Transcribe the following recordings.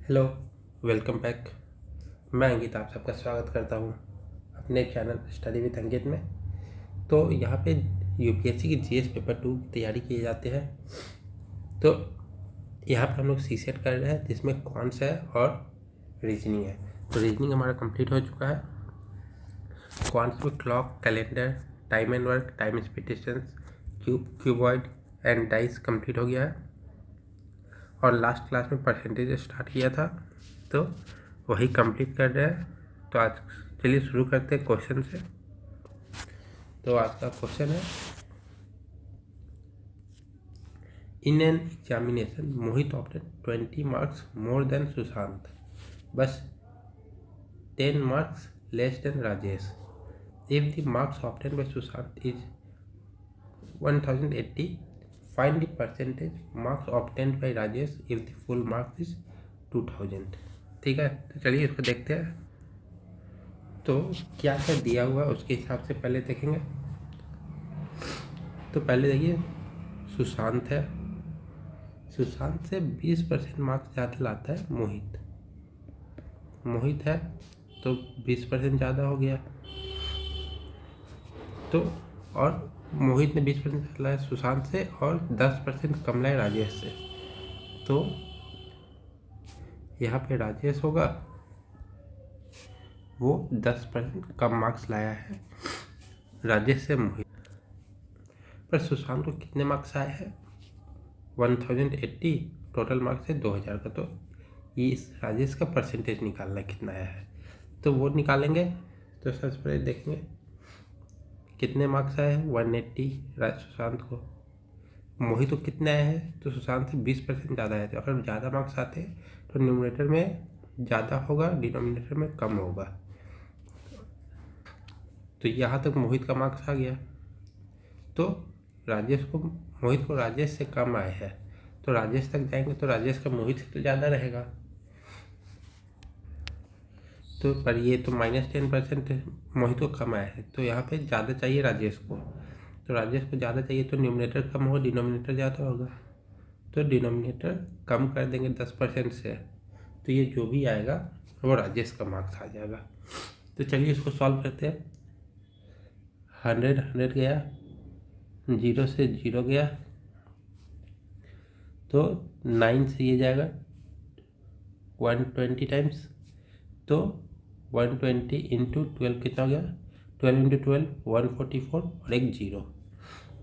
Hello, welcome back. मैं अंकित आप सबका स्वागत करता हूँ अपने चैनल स्टडी विद अंकित में। तो यहाँ पे यूपीएससी की जीएस पेपर 2 की तैयारी किए जाते हैं। तो यहाँ पे हम लोग सीसेट कर रहे हैं जिसमें क्वांट्स है और रीजनिंग है। तो रीजनिंग हमारा कंप्लीट हो चुका है। क्वांट्स में clock, calendar, time and work, time expectations, cuboid and dice complete हो गया है। और लास्ट क्लास में परसेंटेज स्टार्ट किया था, तो वही कंप्लीट कर रहे हैं। तो आज चलिए शुरू करते हैं क्वेश्चन से। तो आज का क्वेश्चन है, in an examination Mohit obtain 20 marks more than Sushant, बस 10 marks less than Rajesh. If the marks obtain bye Sushant is 1080, find the percentage marks obtained by Rajesh if the full marks is 2000। ठीक है, तो चलिए इसको देखते हैं। तो क्या क्या दिया हुआ है उसके हिसाब से पहले देखेंगे। तो पहले देखिए, सुशांत है, सुशांत से 20% मार्क्स ज़्यादा लाता है मोहित। मोहित है तो 20% ज़्यादा हो गया। तो और मोहित ने 20% लाया सुशांत से और 10% कम लाया राजेश से। तो यहाँ पे राजेश होगा, वो 10% कम मार्क्स लाया है राजेश से मोहित। पर सुशांत को कितने मार्क्स आए हैं? 1080, टोटल मार्क्स है 2000 का। तो ये इस राजेश का परसेंटेज निकालना कितना आया है, तो वो निकालेंगे। तो सबसे पहले देखेंगे कितने मार्क्स आए हैं। 180 सुशांत को। मोहित को कितने आए हैं? तो सुशांत से 20% ज़्यादा आए थे। अगर ज़्यादा मार्क्स आते तो न्यूमरेटर में ज़्यादा होगा, डिनोमिनेटर में कम होगा। तो यहाँ तक मोहित का मार्क्स आ गया। तो मोहित को राजेश से कम आए हैं, तो राजेश तक जाएंगे तो राजेश का मोहित से तो ज़्यादा रहेगा। तो पर ये तो -10% मोहित को कम आया है, तो यहाँ पे ज़्यादा चाहिए राजेश को। तो राजेश को ज़्यादा चाहिए तो न्यूमरेटर कम होगा, डिनोमिनेटर ज़्यादा होगा। तो डिनोमिनेटर कम कर देंगे 10% से, तो ये जो भी आएगा वो राजेश का मार्क्स आ जाएगा। तो चलिए इसको सॉल्व करते हैं। 100 गया, 0 से 0 गया, तो 9 से ये जाएगा 120 टाइम्स। तो 120 इंटू 12 कितना हो गया? 12 इंटू 12 144 और एक 0।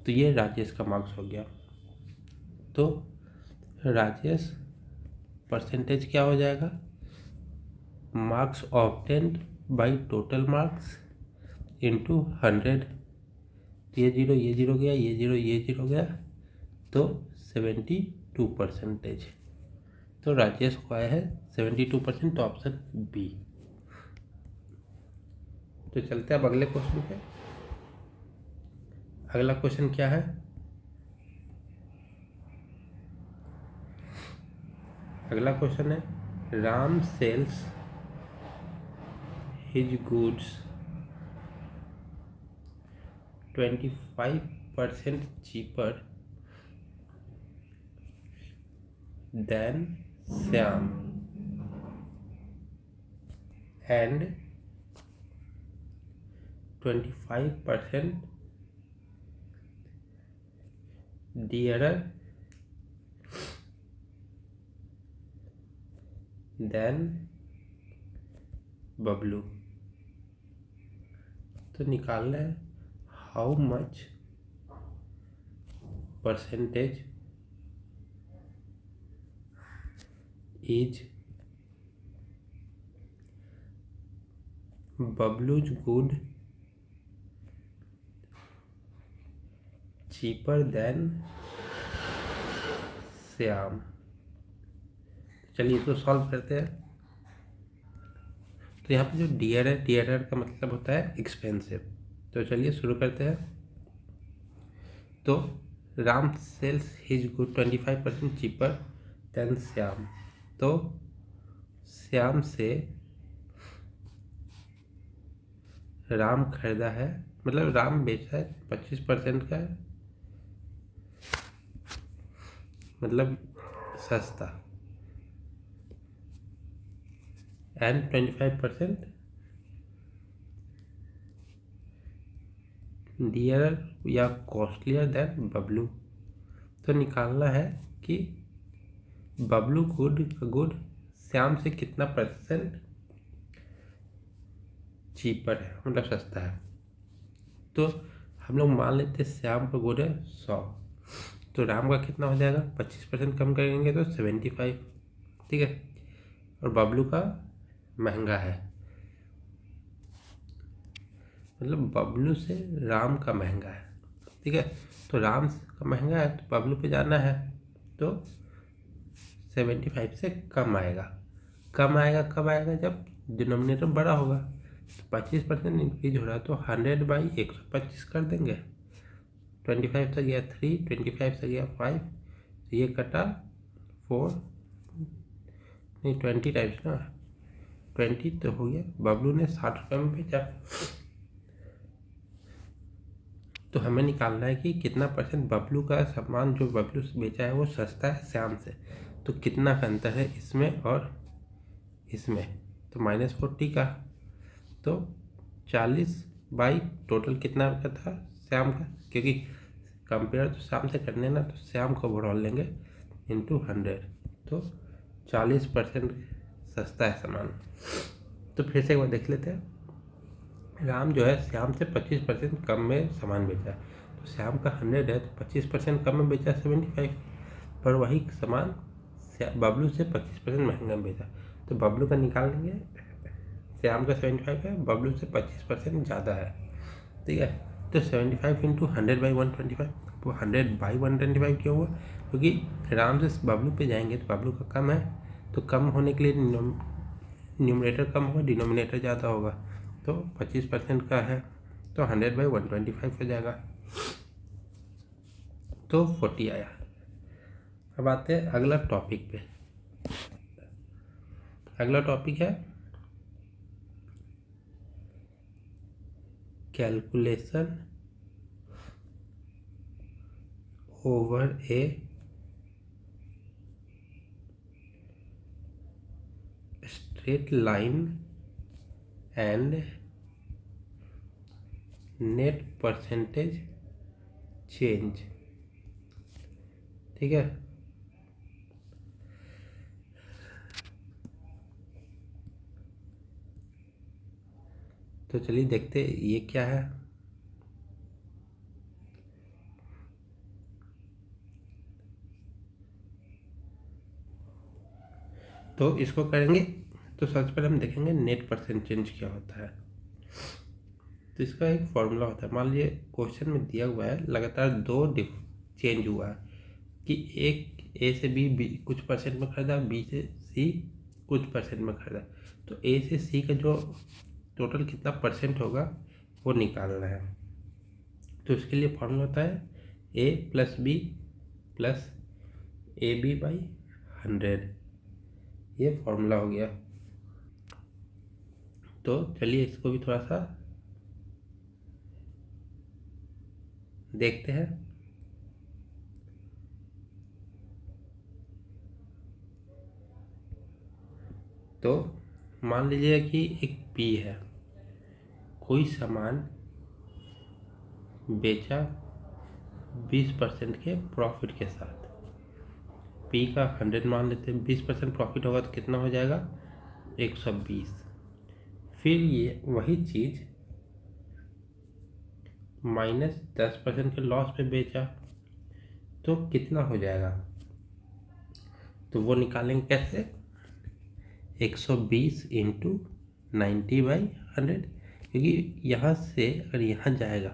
तो ये राजेश का मार्क्स हो गया। तो राजेश परसेंटेज क्या हो जाएगा? Marks obtained by total marks into 100। ये 0 गया, ये 0 गया, तो 72%। तो राजेश को आया है 72%, तो ऑप्शन बी। तो चलते हैं अब अगले क्वेश्चन पे। अगला क्वेश्चन क्या है? अगला क्वेश्चन है, Ram sells his goods 25% cheaper than Shyam and 25% dearer than Bablu. तो निकालना है how much percentage is Bablu's good cheaper than Shyam. चलिए इसको सॉल्व करते हैं। तो यहाँ पे जो डियर है, डियर का मतलब होता है एक्सपेंसिव। तो चलिए शुरू करते हैं। तो Ram sells his good 25% cheaper than Shyam. तो श्याम से राम खरीदा है, मतलब राम बेचा है 25% का, मतलब सस्ता। एंड 25% डियर या कॉस्टलियर देन बबलू। तो निकालना है कि बबलू गुड श्याम से कितना % चीपर है, मतलब सस्ता है। तो हम लोग मान लेते हैं श्याम का गुड है 100, तो राम का कितना हो जाएगा, 25% कम करेंगे तो 75, ठीक है। और बबलू का महंगा है, मतलब बबलू से राम का महंगा है, ठीक है। तो राम का महंगा है तो बबलू पे जाना है, तो 75 से कम आएगा। कम आएगा कब आएगा, जब डिनोमिनेटर बड़ा होगा। तो 25% इंक्रीज हो रहा है, तो 100/125 कर देंगे। 25 से गया 3, 25 से गया 5, तो ये कटा 4 नहीं 20 टाइम्स ना, 20 तो हो गया। बबलू ने 60 रुपये में बेचा, तो हमें निकालना है कि कितना % बबलू का सामान जो बबलू से बेचा है वो सस्ता है श्याम से। तो कितना का अंतर है इसमें और इसमें, तो -40 का, तो 40 बाई टोटल कितना का था श्याम का, क्योंकि कंपेयर तो श्याम से करने ना, तो श्याम को ओवरऑल लेंगे इंटू 100, तो 40% सस्ता है सामान। तो फिर से एक बार देख लेते हैं। राम जो है श्याम से 25% कम में सामान बेचा, तो श्याम का 100 है तो 25% कम में बेचा 75, पर वही सामान बबलू से 25% महंगा में बेचा, तो बबलू का निकाल लेंगे। श्याम का 75 है, बबलू से 25% ज़्यादा है, ठीक है। तो 75 इंटू 100/125, वो 100/125 क्यों हुआ, क्योंकि राम से बबलू पे जाएंगे तो बबलू का कम है, तो कम होने के लिए न्यूमरेटर कम होगा, डिनोमिनेटर ज़्यादा होगा। तो 25% का है तो 100/125 हो जाएगा, तो 40 आया। अब आते हैं अगला टॉपिक पे। अगला टॉपिक है calculation over a straight line and net percentage change, ठीक है। तो चलिए देखते ये क्या है। तो इसको करेंगे, तो सबसे पहले हम देखेंगे नेट परसेंट चेंज क्या होता है। तो इसका एक फॉर्मूला होता है। मान लीजिए क्वेश्चन में दिया हुआ है लगातार 2 चेंज हुआ है कि एक ए से बी कुछ % में खरीदा, बी से सी कुछ % में खरीदा, तो ए से सी का जो टोटल कितना % होगा वो निकालना है। तो इसके लिए फॉर्मूला होता है A+B + AB/100, ये फॉर्मूला हो गया। तो चलिए इसको भी थोड़ा सा देखते हैं। तो मान लीजिए कि एक पी है, कोई सामान बेचा 20% के प्रॉफिट के साथ, पी का 100 मान लेते हैं, 20% प्रॉफिट होगा तो कितना हो जाएगा 120। फिर ये वही चीज़ -10% के लॉस पे बेचा तो कितना हो जाएगा, तो वो निकालेंगे कैसे, 120 इंटू 90/100, क्योंकि यहाँ से अगर यहाँ जाएगा,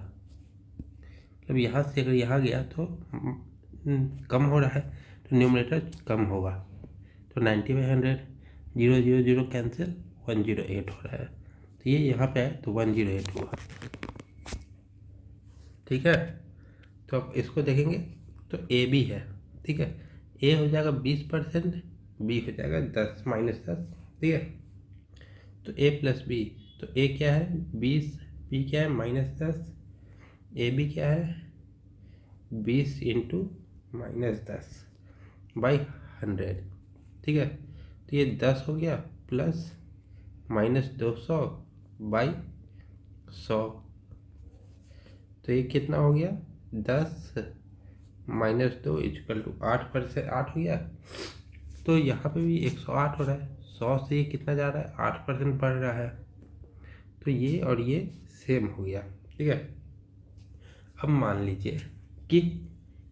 मतलब यहाँ से अगर यहाँ गया तो कम हो रहा है, तो न्यूमरेटर कम होगा, तो 90/100, 0 0 0 कैंसिल, 108 हो रहा है, तो ये यहाँ पे है तो 108 हुआ, ठीक है। तो अब इसको देखेंगे तो ए भी है, ठीक है। ए हो जाएगा 20%, बी हो जाएगा 10 -10, ठीक है। तो ए प्लस बी, तो ए क्या है 20, बी क्या है -10, ए बी क्या है 20 इंटू -10/100, ठीक है। तो ये 10 हो गया प्लस -200 बाई 100, तो ये कितना हो गया 10 -2 इक्वल टू 8% 8 हो गया। तो यहाँ पे भी 108 हो रहा है, 100 से ये कितना जा रहा है 8% बढ़ रहा है, तो ये और ये सेम हो गया। ठीक है, अब मान लीजिए कि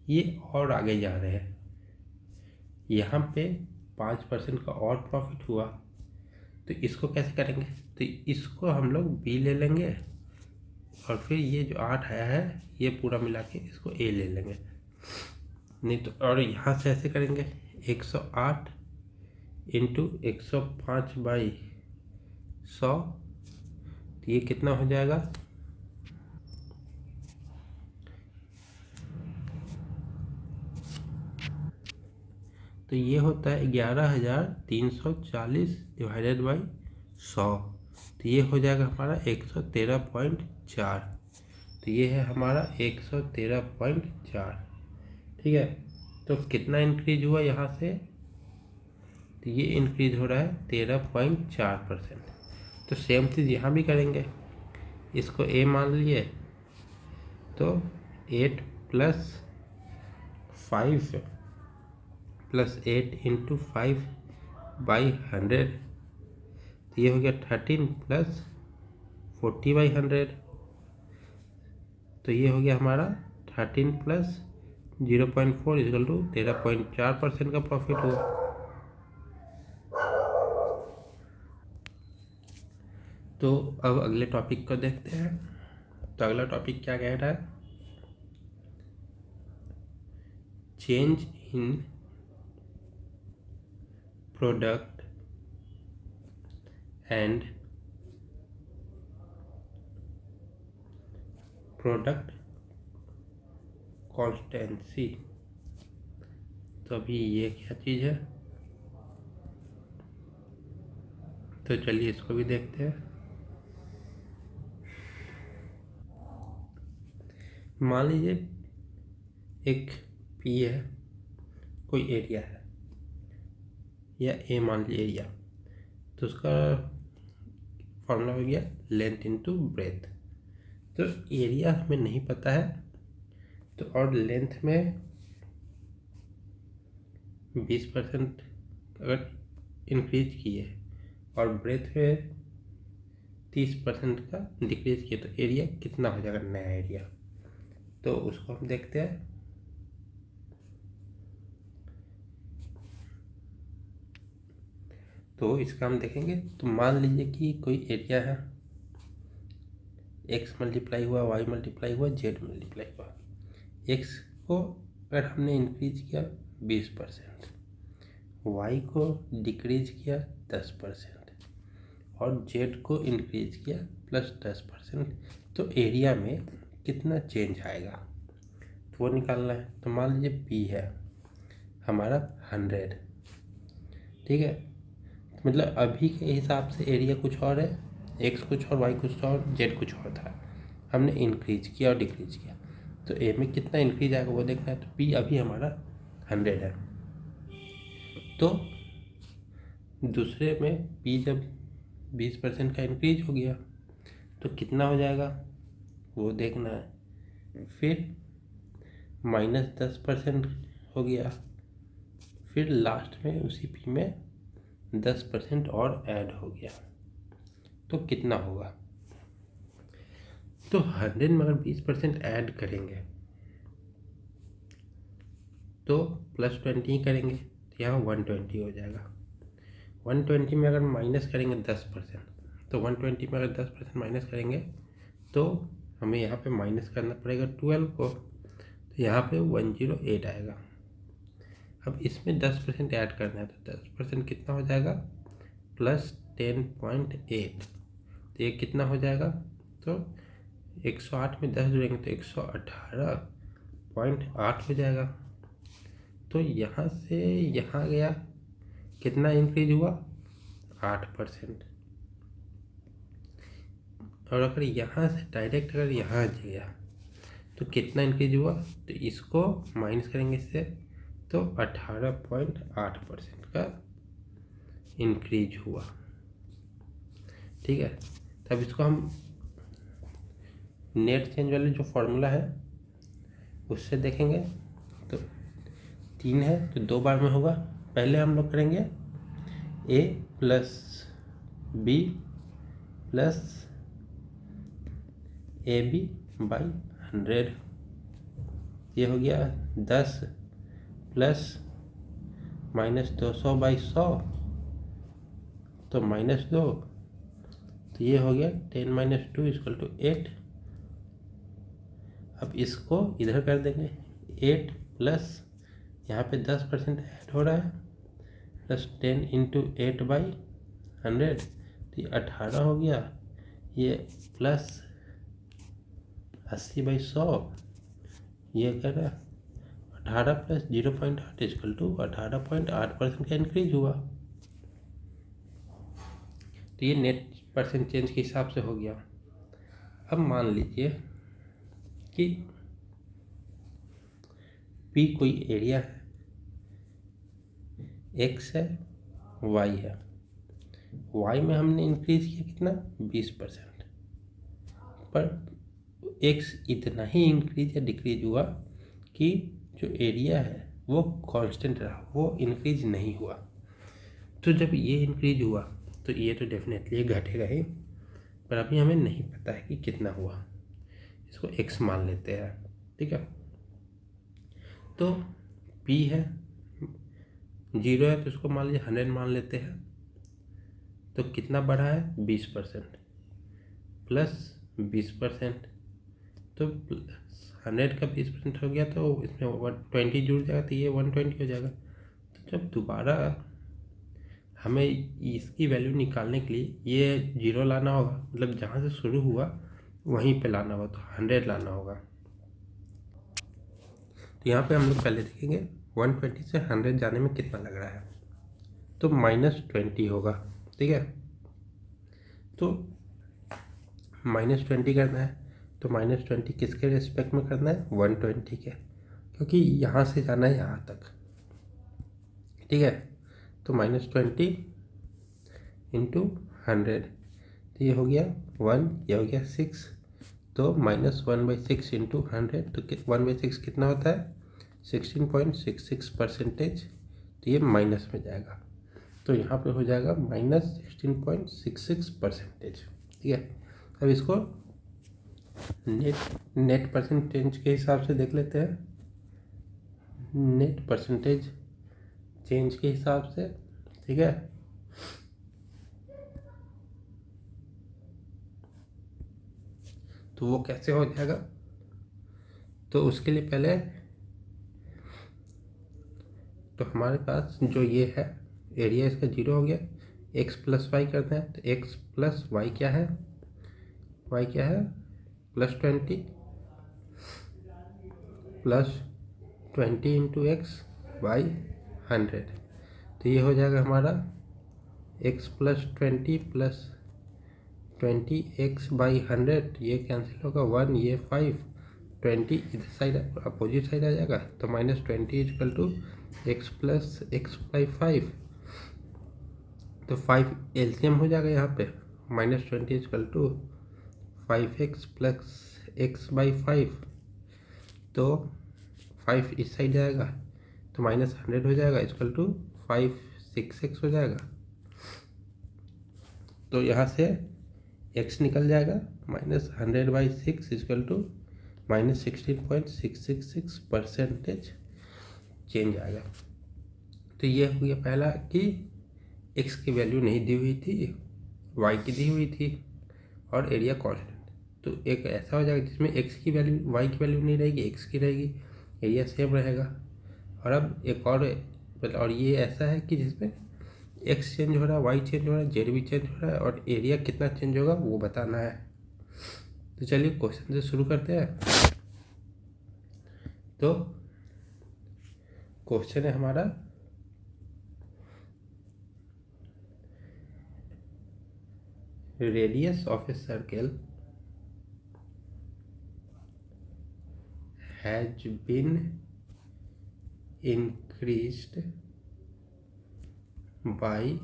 ये और आगे जा रहे हैं, यहाँ पे 5% का और प्रॉफिट हुआ, तो इसको कैसे करेंगे, तो इसको हम लोग बी ले लेंगे और फिर ये जो 8 आया है ये पूरा मिला के इसको ए ले लेंगे, नहीं तो और यहाँ से ऐसे करेंगे 108 इंटू 105 बाई 100, तो ये कितना हो जाएगा, तो ये होता है 11,340 डिवाइडेड बाई 100, तो ये हो जाएगा हमारा 113.4, तो ये है हमारा 113.4। ठीक है, तो कितना इंक्रीज हुआ यहाँ से, तो ये इंक्रीज हो रहा है 13.4%। तो सेम चीज़ यहाँ भी करेंगे, इसको ए मान लिए तो 8 + 5 + 8 इंटू 5 बाई 100, तो ये हो गया 13 + 40 बाई 100, तो ये हो गया हमारा 13 + 0.4 इक्वल टू 13.4% का प्रॉफिट हुआ। तो अब अगले टॉपिक को देखते हैं। तो अगला टॉपिक क्या कह रहा है, change in product and product constituency. तो अभी ये क्या चीज़ है, तो चलिए इसको भी देखते हैं। मान लीजिए एक पी है, कोई एरिया है, या ए मान लीजिए एरिया, तो उसका फॉर्मूला हो गया लेंथ इनटू ब्रेथ। तो एरिया हमें नहीं पता है, तो और लेंथ में 20% अगर इंक्रीज किए और ब्रेथ में 30% का डिक्रीज किए, तो एरिया कितना हो जाएगा नया एरिया, तो उसको हम देखते हैं। तो इसका हम देखेंगे, तो मान लीजिए कि कोई एरिया है, x मल्टीप्लाई हुआ, y मल्टीप्लाई हुआ, z मल्टीप्लाई हुआ। x को अगर हमने इंक्रीज किया 20%, y को डिक्रीज किया 10% और z को इंक्रीज किया +10%, तो एरिया में कितना चेंज आएगा, तो वो निकालना है। तो मान लीजिए p है हमारा 100, ठीक है, मतलब अभी के हिसाब से एरिया कुछ और है, x कुछ और, y कुछ और, z कुछ और था, हमने इंक्रीज किया और डिक्रीज किया, तो ए में कितना इंक्रीज आएगा वो देखना है। तो p अभी हमारा 100 है, तो दूसरे में p जब 20% का इंक्रीज हो गया तो कितना हो जाएगा वो देखना है। फिर -10% हो गया, फिर लास्ट में उसी p में 10% और ऐड हो गया, तो कितना होगा, तो 100 में अगर 20% ऐड करेंगे तो +20 ही करेंगे, तो यहाँ 120 हो जाएगा। 120 में अगर माइनस करेंगे 10%, तो 120 में अगर 10% माइनस करेंगे तो हमें यहाँ पे माइनस करना पड़ेगा 12 को, तो यहाँ पे 108 आएगा। अब इसमें 10% ऐड करना है, तो 10% कितना हो जाएगा +10.8, तो ये कितना हो जाएगा, तो 108 में 10 जोड़ेंगे तो 118.8 हो जाएगा। तो यहाँ से यहाँ गया, कितना इंक्रीज हुआ 8%, और अगर यहाँ से डायरेक्ट अगर यहाँ गया तो कितना इंक्रीज हुआ, तो इसको माइनस करेंगे इससे, तो 18.8% का इंक्रीज हुआ। ठीक है। तब इसको हम नेट चेंज वाले जो फॉर्मूला है उससे देखेंगे। तो 3 है तो 2 बार में होगा। पहले हम लोग करेंगे a plus B plus A B by 100, ये हो गया 10 प्लस -200 बाई 100 तो -2, तो ये हो गया 10 - 2 = 8। अब इसको इधर कर देंगे 8 प्लस यहाँ पे 10% ऐड हो रहा है प्लस 10 × 8/100 तो ये 18 हो गया। ये प्लस 80/100 ये कर रहा है 18 प्लस 0.8 = 18.8% का इंक्रीज हुआ। तो ये नेट परसेंट चेंज के हिसाब से हो गया। अब मान लीजिए कि P कोई एरिया है, X है, Y है। Y में हमने इंक्रीज किया कितना 20%, पर X इतना ही इंक्रीज या डिक्रीज हुआ कि जो एरिया है वो कांस्टेंट रहा, वो इंक्रीज नहीं हुआ। तो जब ये इंक्रीज हुआ तो ये तो डेफिनेटली घटेगा ही, पर अभी हमें नहीं पता है कि कितना हुआ। इसको x मान लेते हैं, ठीक है। तो p है 0 है तो इसको मान लीजिए 100 मान लेते हैं। तो कितना बढ़ा है 20% प्लस 20%, तो 100 का 20% हो गया तो इसमें 120 जुड़ जाएगा तो ये 120 हो जाएगा। तो जब दोबारा हमें इसकी वैल्यू निकालने के लिए ये 0 लाना होगा, मतलब जहाँ से शुरू हुआ वहीं पे लाना होगा, तो 100 लाना होगा। तो यहाँ पे हम लोग पहले देखेंगे 120 से 100 जाने में कितना लग रहा है, तो -20 होगा, ठीक है। तो -20 करना है तो -20 किसके रिस्पेक्ट में करना है 120 के, क्योंकि यहाँ से जाना है यहाँ तक, ठीक है। तो -20 × 100 तो ये हो गया 1, ये हो गया 6, तो -1/6 × 100 तो 1/6 कितना होता है 16.66%, तो ये माइनस में जाएगा। तो यहाँ पे हो जाएगा -16.66%, ठीक है। अब इसको नेट परसेंटेज के हिसाब से देख लेते हैं। नेट परसेंटेज चेंज के हिसाब से, ठीक है। तो वो कैसे हो जाएगा, तो उसके लिए पहले तो हमारे पास जो ये है एरिया इसका 0 हो गया, x + y करते हैं तो x + y क्या है, y क्या है +20 +20 × x / 100, तो ये हो जाएगा हमारा x + 20 + 20x / 100, ये कैंसिल होगा 1, ये 5, 20 इधर साइड अपोजिट साइड आ जाएगा, तो -20 = x + x / 5, तो 5 एलसीएम हो जाएगा यहाँ पे, -20 = 5x + x / 5, तो 5 इस साइड जाएगा तो -100 हो जाएगा = 5 6x हो जाएगा। तो यहाँ से x निकल जाएगा -100/6 = -16.666% चेंज आएगा। तो ये हो गया पहला कि x की वैल्यू नहीं दी हुई थी, y की दी हुई थी और एरिया कांस्टेंट। तो एक ऐसा हो जाएगा जिसमें x की वैल्यू y की वैल्यू नहीं रहेगी, x की रहेगी, एरिया सेम रहेगा। और अब एक और ये ऐसा है कि जिसमें x चेंज हो रहा है, y चेंज हो रहा है, z भी चेंज हो रहा है और एरिया कितना चेंज होगा वो बताना है। तो चलिए क्वेश्चन से शुरू करते हैं। तो क्वेश्चन है हमारा radius of a circle has been increased by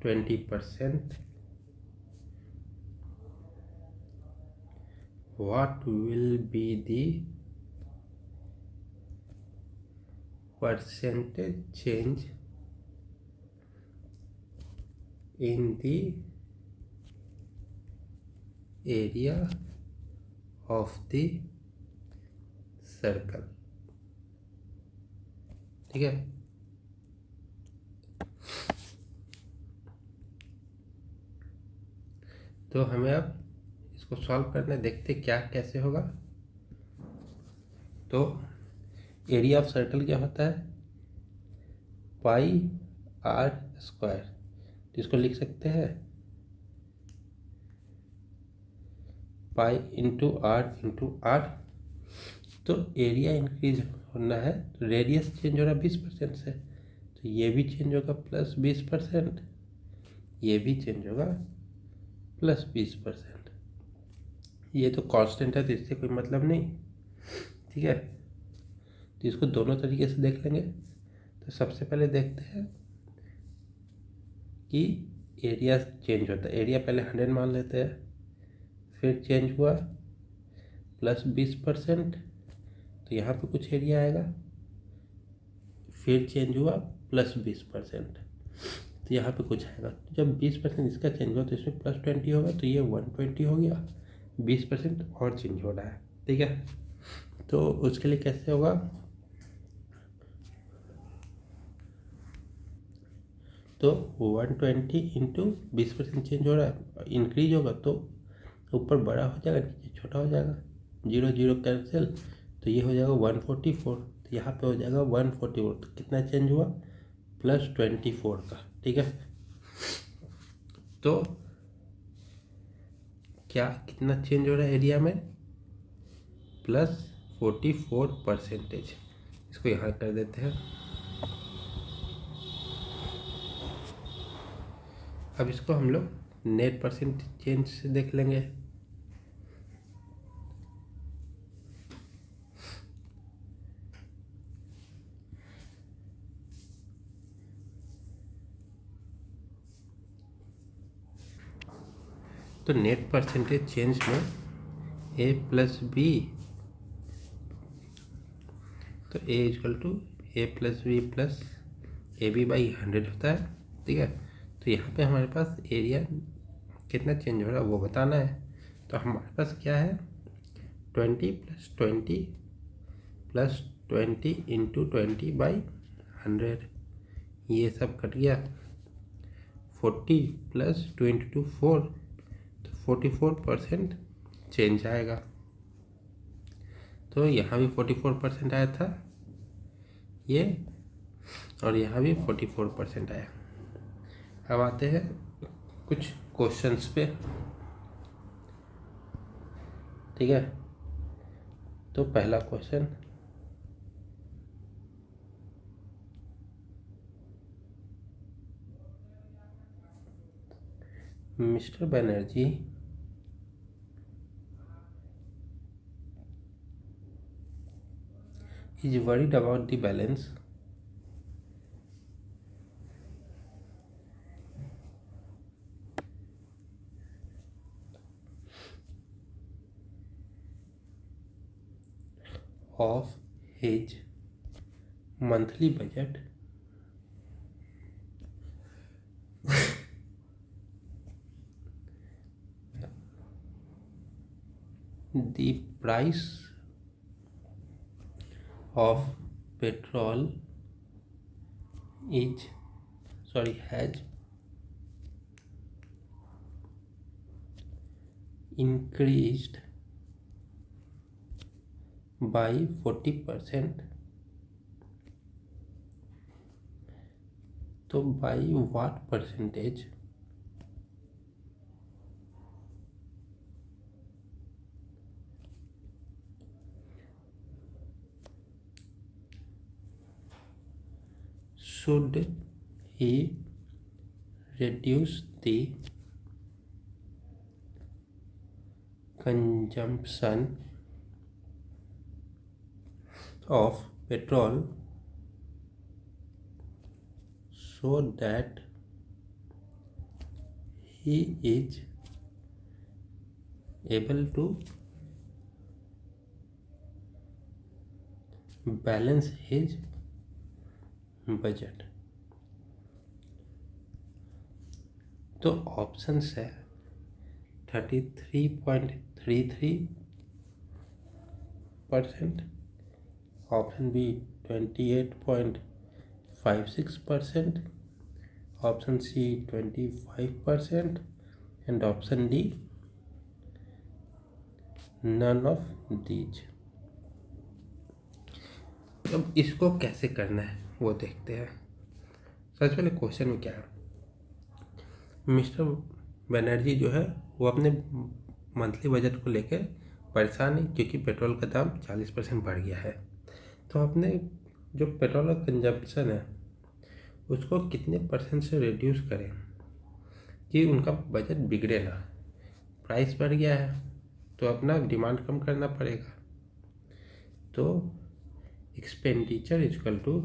20% what will be the percentage change in the area of the circle. ठीक है, तो हमें अब इसको सॉल्व करना है, देखते क्या कैसे होगा। तो एरिया ऑफ सर्कल क्या होता है, पाई आर स्क्वायर। तो इसको लिख सकते हैं पाई इंटू आर। तो एरिया इंक्रीज होना है तो रेडियस चेंज हो रहा है 20% से, तो ये भी चेंज होगा प्लस 20%, ये भी चेंज होगा प्लस 20%। ये तो कांस्टेंट है तो इससे कोई मतलब नहीं। ठीक है, तो इसको दोनों तरीके से देख लेंगे। तो सबसे पहले देखते हैं कि एरिया चेंज होता है। एरिया पहले 100 मान लेते हैं, फिर चेंज हुआ प्लस 20%, तो यहाँ पे कुछ एरिया आएगा, फिर चेंज हुआ प्लस 20%, तो यहाँ पे कुछ आएगा। तो जब 20% इसका चेंज हुआ तो इसमें प्लस 20 होगा, तो ये 120 हो गया। 20% और चेंज हो रहा है। ठीक है, तो उसके लिए कैसे होगा, तो 120 इंटू 20% चेंज हो रहा है, इंक्रीज होगा तो ऊपर बड़ा हो जाएगा, नीचे छोटा हो जाएगा, 0 0 कैंसिल, तो ये हो जाएगा 144। तो यहाँ पे हो जाएगा 144, तो कितना चेंज हुआ प्लस 24 का। ठीक है, तो क्या कितना चेंज हो रहा है एरिया में, प्लस 44%। इसको यहाँ कर देते हैं। अब इसको हम लोग नेट परसेंट चेंज से देख लेंगे। तो नेट परसेंटेज चेंज में ए प्लस बी, तो A equal to A plus B plus A B by 100 होता है। ठीक है, तो यहाँ पे हमारे पास एरिया कितना चेंज हो रहा है वो बताना है। तो हमारे पास क्या है, 20 प्लस 20 प्लस 20 इंटू 20 बाई 100, ये सब कट गया। 40 प्लस 2 इंटू 4, तो 44% चेंज आएगा। तो यहाँ भी 44% आया था ये, और यहाँ भी 44% आया। अब आते हैं कुछ क्वेश्चंस पे। ठीक है, तो पहला question, mister Banerjee is worried about the balance of his monthly budget the price of petrol has increased by 40%, तो by what percentage should he reduce the consumption of petrol so that he is able to balance his budget. तो options है 33.33%, option B 28.56%, option C 25% and option D none of these. अब इसको कैसे करना है वो देखते हैं। सबसे पहले क्वेश्चन में क्या है, मिस्टर बनर्जी जो है वो अपने मंथली बजट को लेकर परेशान है क्योंकि पेट्रोल का दाम 40% बढ़ गया है। तो अपने जो पेट्रोल का कंजप्शन है उसको कितने परसेंट से रिड्यूस करें कि उनका बजट बिगड़े ना। प्राइस बढ़ गया है तो अपना डिमांड कम करना पड़ेगा। तो expenditure equal to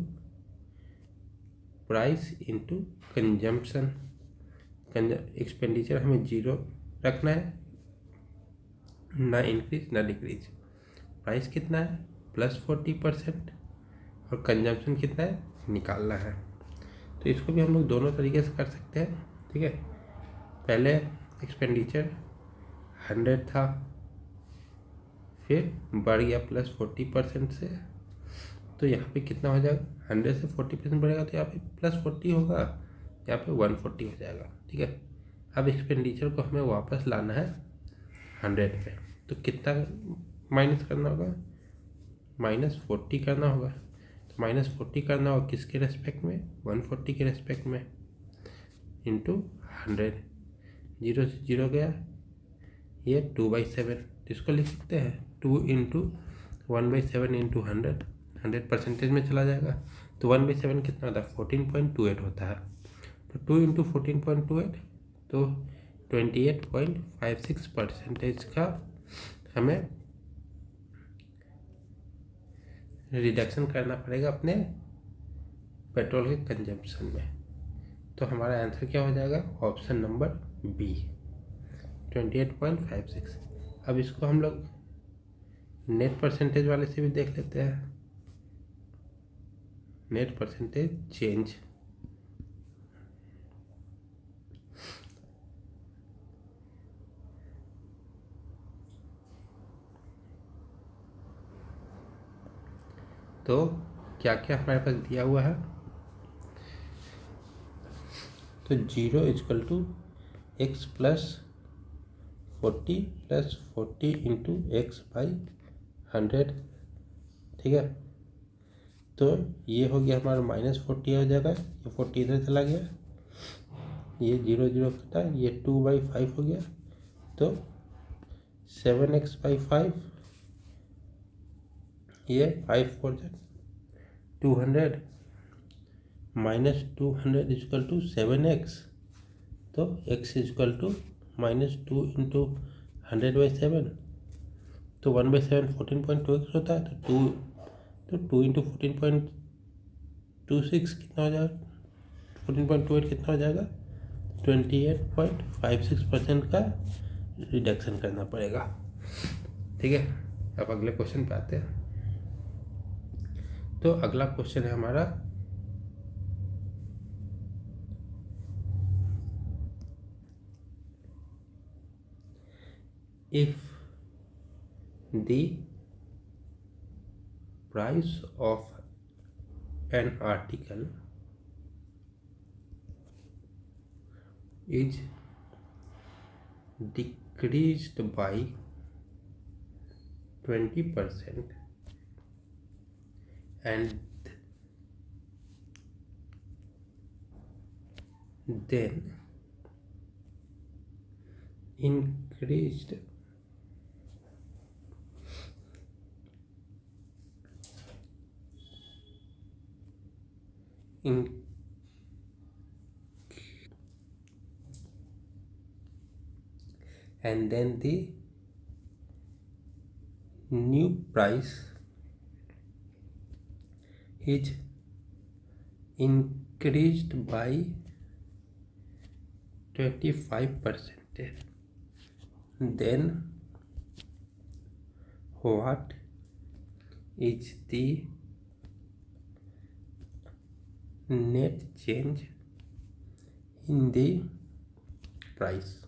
price into consumption. Expenditure हमें 0 रखना है, ना इंक्रीज ना डिक्रीज। प्राइस कितना है +40% और कंजम्पशन कितना है निकालना है। तो इसको भी हम लोग दोनों तरीके से कर सकते हैं। ठीक है, पहले एक्सपेंडिचर 100 था, फिर बढ़ गया +40% से, तो यहाँ पे कितना हो जाएगा 100 से 40% बढ़ेगा तो यहाँ पे +40 होगा, यहाँ पे 140 हो जाएगा। ठीक है, अब एक्सपेंडिचर को हमें वापस लाना है 100 पे, तो कितना माइनस करना होगा -40 करना होगा। तो -40 करना होगा किसके रेस्पेक्ट में 140 के रेस्पेक्ट में इंटू 100। 0 से 0 गया, ये 2/7। इसको लिख सकते हैं 2 इंटू 1/7 इंटू 100 परसेंटेज में चला जाएगा। तो 1/7 कितना होता है 14.28 होता है। तो 2 इंटू 14.28 तो 28.56% का हमें रिडक्शन करना पड़ेगा अपने पेट्रोल के कंजम्पशन में। तो हमारा आंसर क्या हो जाएगा ऑप्शन नंबर बी 28.56। अब इसको हम लोग नेट परसेंटेज वाले से भी देख लेते हैं। नेट परसेंटेज चेंज, तो क्या क्या हमारे पास दिया हुआ है। तो 0 equal to x + 40 + 40 into x/100। ठीक है, तो ये हो गया हमारा -40 हो जाएगा, ये 40 इधर चला गया, ये 0 0 कटा, ये 2/5 हो गया। तो 7x/5, ये 5 4 200 -200 इक्वल टू 7x। तो x इक्वल टू -2 इंटू 100/7, तो 1/7 14.2x होता है। तो 2 इंटू 14.26 कितना हो जाएगा 14.28 कितना हो जाएगा 28.56% का रिडक्शन करना पड़ेगा। ठीक है, अब अगले क्वेश्चन पे आते हैं। तो अगला क्वेश्चन है हमारा if the price of an article is decreased by 20% and then increased and then the new price is increased by 25%, then what is the net change in the price.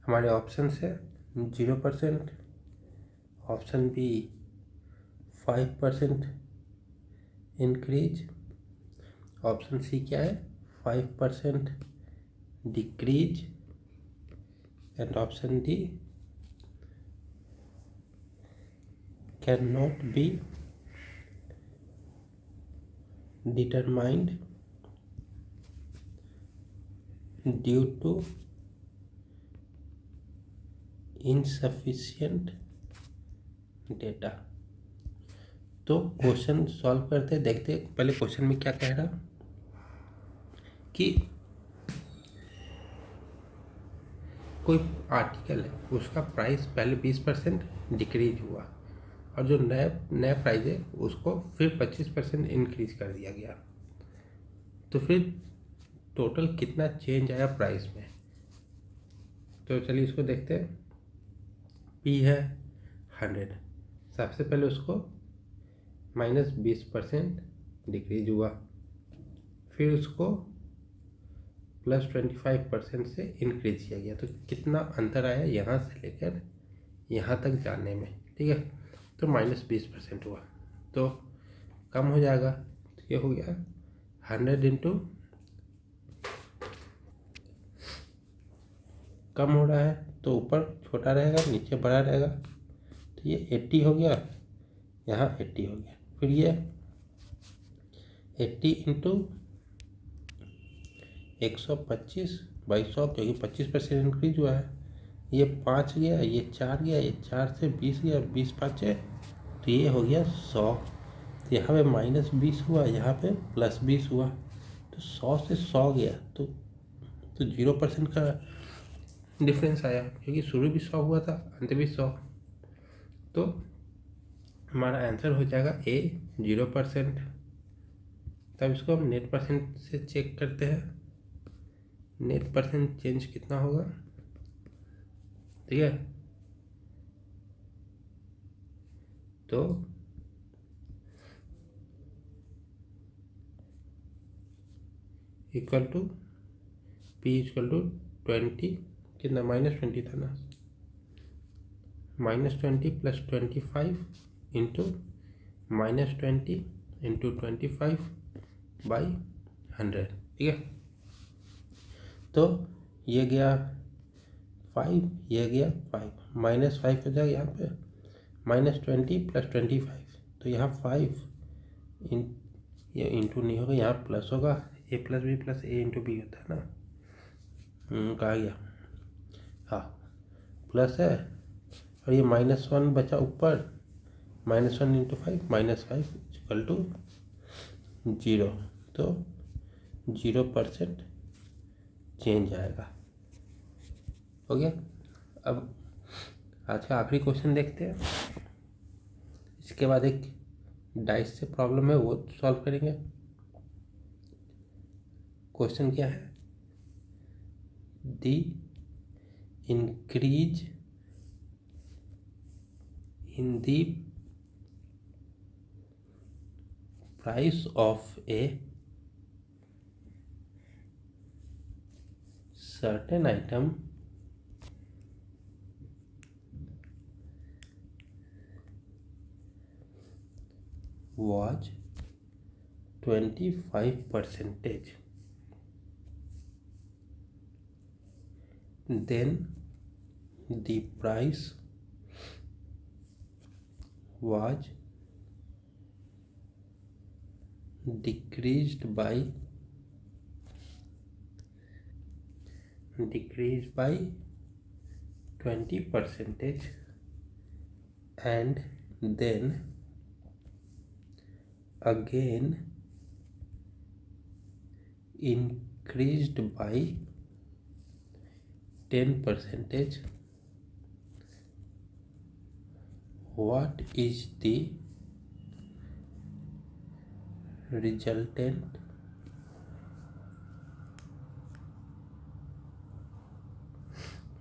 हमारे option है 0%, option B 5% increase, option C क्या है 5% decrease, and option D can not be determined due to insufficient data. तो question solve करते देखते, पहले question में क्या कह रहा कि कोई आर्टिकल है उसका प्राइस पहले 20% डिक्रीज हुआ और जो नया प्राइस है उसको फिर 25% इंक्रीज कर दिया गया, तो फिर टोटल कितना चेंज आया प्राइस में। तो चलिए इसको देखते हैं। P है 100, सबसे पहले उसको -20% डिक्रीज हुआ, फिर उसको +25% से इंक्रीज किया गया, तो कितना अंतर आया यहाँ से लेकर यहाँ तक जाने में, ठीक है। तो -20% हुआ तो कम हो जाएगा, तो ये हो गया 100 इंटू, कम हो रहा है तो ऊपर छोटा रहेगा नीचे बड़ा रहेगा, तो ये 80 हो गया, यहाँ 80 हो गया, फिर ये 80 इंटू 125/100 क्योंकि 25% इंक्रीज हुआ है, ये 5 गया, ये 4 गया, ये 4 से 20 गया, 20×5 तो ये हो गया 100। तो यहाँ पे -20 हुआ, यहाँ पे +20 हुआ, तो 100 से 100 गया, तो 0% का डिफरेंस आया क्योंकि शुरू भी 100 हुआ था अंत भी 100। तो हमारा आंसर हो जाएगा A 0%। तब इसको हम नेट परसेंट से चेक करते हैं, नेट परसेंट चेंज कितना होगा, ठीक है। तो equal to P equal to 20, कितना -20 था ना, -20 + 25 इंटू -20 इंटू 25/100, ठीक है। तो ये गया 5, ये गया 5, -5 हो जाएगा यहाँ पे, -20 + 25, तो यहाँ 5 ये इंटू नहीं होगा, यहाँ प्लस होगा, A + B + A × B होता है ना, कहा गया, हाँ प्लस है, और ये -1 बचा ऊपर, -1 × 5 -5 = 0, तो 0% चेंज आएगा, हो गया। अब आज का आखिरी क्वेश्चन देखते हैं, इसके बाद एक डाइस से प्रॉब्लम है वो सॉल्व करेंगे। क्वेश्चन क्या है, the increase in the price of A certain item was 25%, then the price was decreased by 20%, and then again increased by 10%. What is the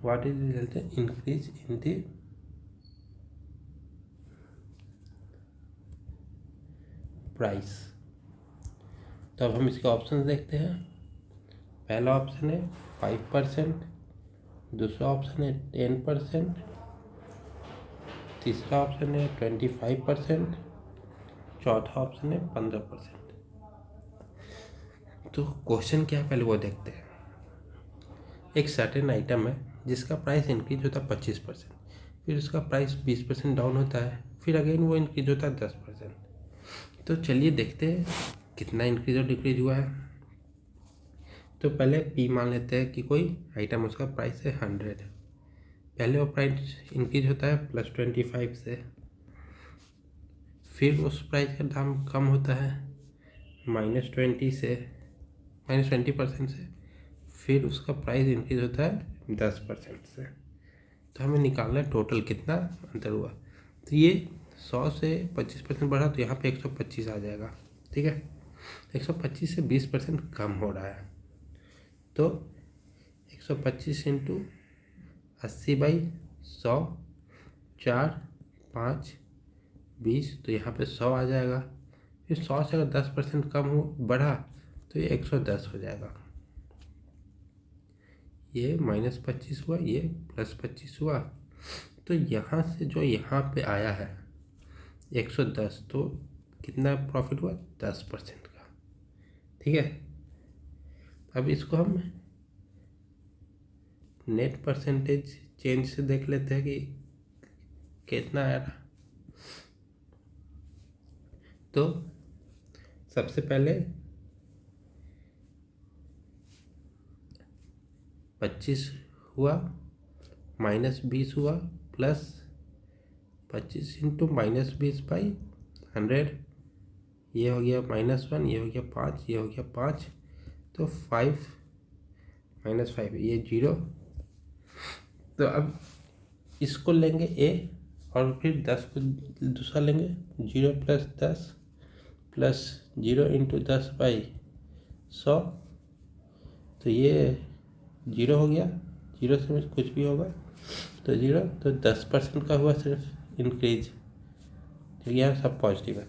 resultant increase in the price. तो अब हम इसके option देखते हैं। पहला option है 5%, दूसरा option है 10%, तीसरा ऑप्शन है 25%, चौथा ऑप्शन है 15%। तो क्वेश्चन क्या है पहले वो देखते हैं। एक सर्टेन आइटम है जिसका प्राइस इंक्रीज होता है 25%, फिर उसका प्राइस 20% डाउन होता है, फिर अगेन वो इंक्रीज होता है 10%। तो चलिए देखते हैं कितना इंक्रीज और डिक्रीज हुआ है। तो पहले पी मान लेते हैं कि कोई आइटम, उसका प्राइस है 100। पहले वो प्राइस इंक्रीज होता है +25 से, फिर उस प्राइस का दाम कम होता है -20% से, फिर उसका प्राइस इंक्रीज होता है 10% से। तो हमें निकालना है टोटल कितना अंतर हुआ। तो ये 100 से 25% बढ़ा तो यहाँ पे 125 आ जाएगा। ठीक है, 125 से 20% कम हो रहा है। तो 125 इंटू 80/100, 4, 5, 20, तो यहाँ पे 100 आ जाएगा। फिर 100 से अगर 10% कम हो बढ़ा तो ये 110 हो जाएगा। ये -25 हुआ, ये +25 हुआ। तो यहाँ से जो यहाँ पे आया है 110, तो कितना प्रॉफिट हुआ 10% का। ठीक है, अब इसको हम नेट परसेंटेज चेंज से देख लेते हैं कि कितना आया रहा। तो सबसे पहले 25 हुआ, -20 हुआ, +25 इंटू -20/100, ये हो गया -1, ये हो गया 5, ये हो गया 5, तो 5 -5 ये 0। तो अब इसको लेंगे ए, और फिर 10 को दूसरा लेंगे, 0 + 10 + 0 इंटू 10/100, तो ये 0 हो गया। 0 से कुछ भी होगा तो 0, तो 10% का हुआ सिर्फ इंक्रीज, क्योंकि यहाँ सब पॉजिटिव है।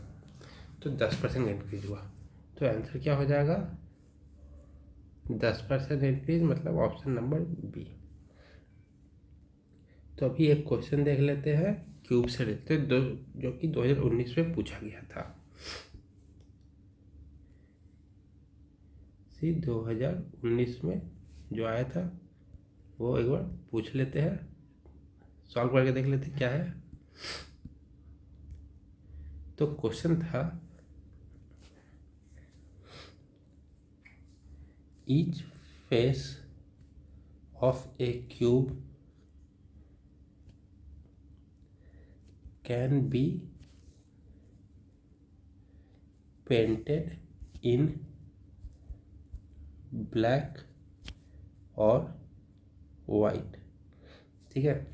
तो 10% इंक्रीज हुआ, तो आंसर क्या हो जाएगा 10% इंक्रीज, मतलब ऑप्शन नंबर बी। तो अभी एक क्वेश्चन देख लेते हैं क्यूब से रिलेटेड, जो कि 2019 में पूछा गया था। 2019 में जो आया था वो एक बार पूछ लेते हैं, सॉल्व करके देख लेते हैं क्या है। तो क्वेश्चन था, each face of A cube can be painted in black और वाइट। ठीक है,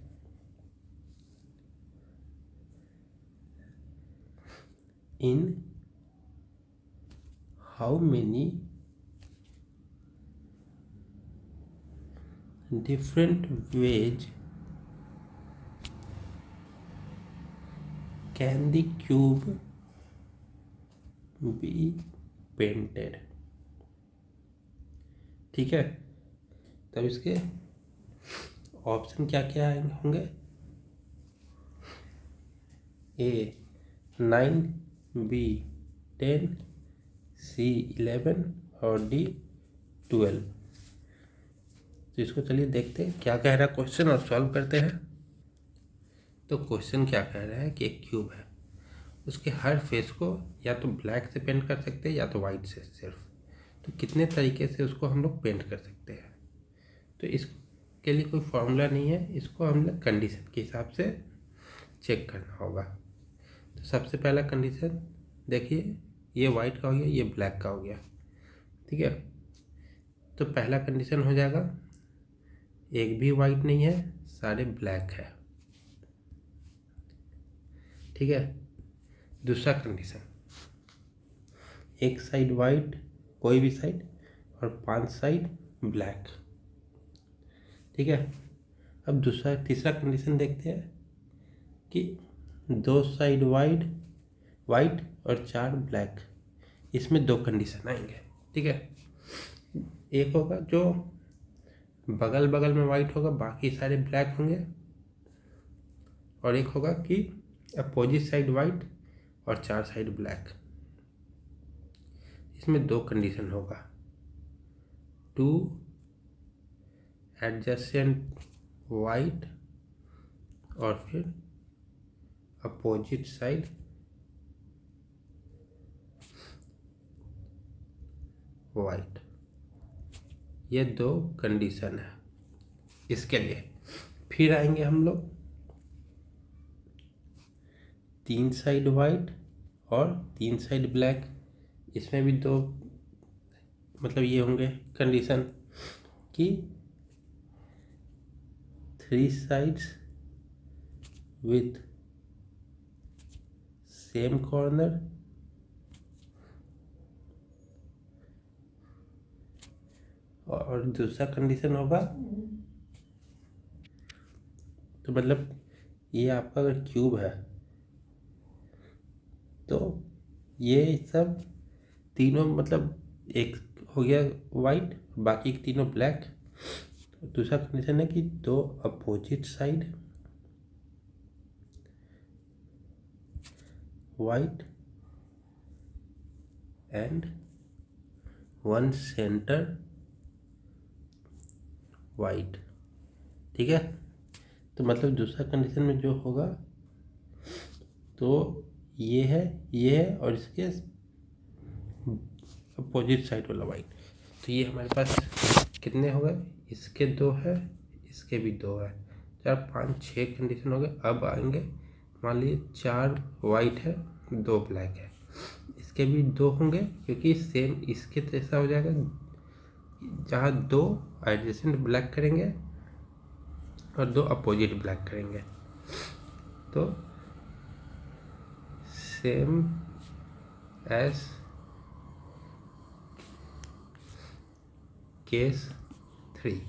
in how many different ways can the cube be painted। ठीक है, तब इसके ऑप्शन क्या क्या होंगे, ए 9, बी 10, सी 11 और डी 12। तो इसको चलिए देखते हैं क्या कह रहा है क्वेश्चन और सॉल्व करते हैं। तो क्वेश्चन क्या कह रहा है कि एक क्यूब है, उसके हर फेस को या तो ब्लैक से पेंट कर सकते हैं या तो वाइट से सिर्फ। तो कितने तरीके से उसको हम लोग पेंट कर सकते हैं। तो इसके लिए कोई फॉर्मूला नहीं है, इसको हम लोग कंडीशन के हिसाब से चेक करना होगा। तो सबसे पहला कंडीशन देखिए, ये वाइट का हो गया, ये ब्लैक का हो गया। ठीक है, तो पहला कंडीशन हो जाएगा एक भी वाइट नहीं है, सारे ब्लैक है। ठीक है, दूसरा कंडीशन, एक साइड वाइट, कोई भी साइड, और 5 साइड ब्लैक। ठीक है, अब तीसरा कंडीशन देखते हैं कि 2 साइड वाइट वाइट और 4 ब्लैक। इसमें 2 कंडीशन आएंगे, ठीक है। एक होगा जो बगल बगल में वाइट होगा, बाकी सारे ब्लैक होंगे, और एक होगा कि अपोजिट साइड वाइट और 4 साइड ब्लैक। इसमें 2 कंडीशन होगा, 2 एडजेसेंट वाइट और फिर अपोजिट साइड वाइट। ये 2 कंडीशन है इसके लिए। फिर आएंगे हम लोग 3 साइड वाइट और 3 साइड ब्लैक। इसमें भी 2 मतलब ये होंगे कंडीशन कि 3 साइड्स विथ सेम कॉर्नर और दूसरा कंडीशन होगा, तो मतलब ये आपका अगर क्यूब है तो ये सब तीनों मतलब एक हो गया वाइट, बाकी तीनों ब्लैक। दूसरा कंडीशन है कि 2 opposite side white and 1 centre white, ठीक है। तो मतलब दूसरा कंडीशन में जो होगा तो ये है और इसके अपोजिट साइड वाला वाइट। तो ये हमारे पास कितने हो गए, इसके 2 है, इसके भी 2 है, 4 5 6 कंडीशन हो गए। अब आएंगे मान लीजिए 4 वाइट है 2 ब्लैक है, इसके भी 2 होंगे क्योंकि सेम इसके जैसा हो जाएगा, जहाँ 2 एडजेसेंट ब्लैक करेंगे और 2 अपोजिट ब्लैक करेंगे। तो सेम एज केस 3,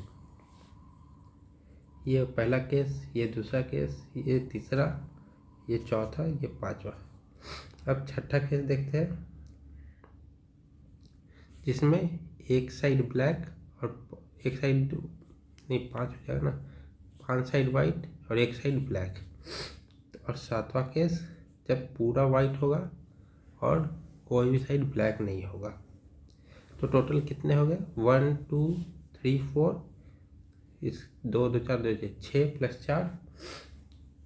ये पहला केस, ये दूसरा केस, ये तीसरा, ये चौथा, ये पांचवा। अब छठा केस देखते हैं जिसमें एक साइड ब्लैक और एक साइड नहीं 5 हो जाएगा ना, 5 साइड वाइट और एक साइड ब्लैक। और सातवां केस जब पूरा वाइट होगा और कोई भी साइड ब्लैक नहीं होगा। तो टोटल कितने हो गए, 1 2 3 4, इस 2 2 4 2 6 + 4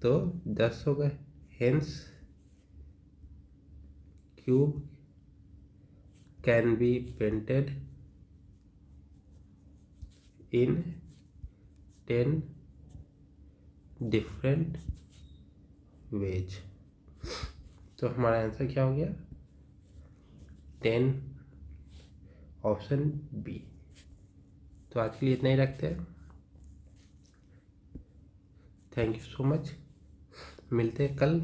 तो 10 हो गए। Hence cube can be painted in 10 different ways. तो हमारा आंसर क्या हो गया, 10, ऑप्शन बी। तो आज के लिए इतना ही रखते हैं। थैंक यू सो मच, मिलते हैं कल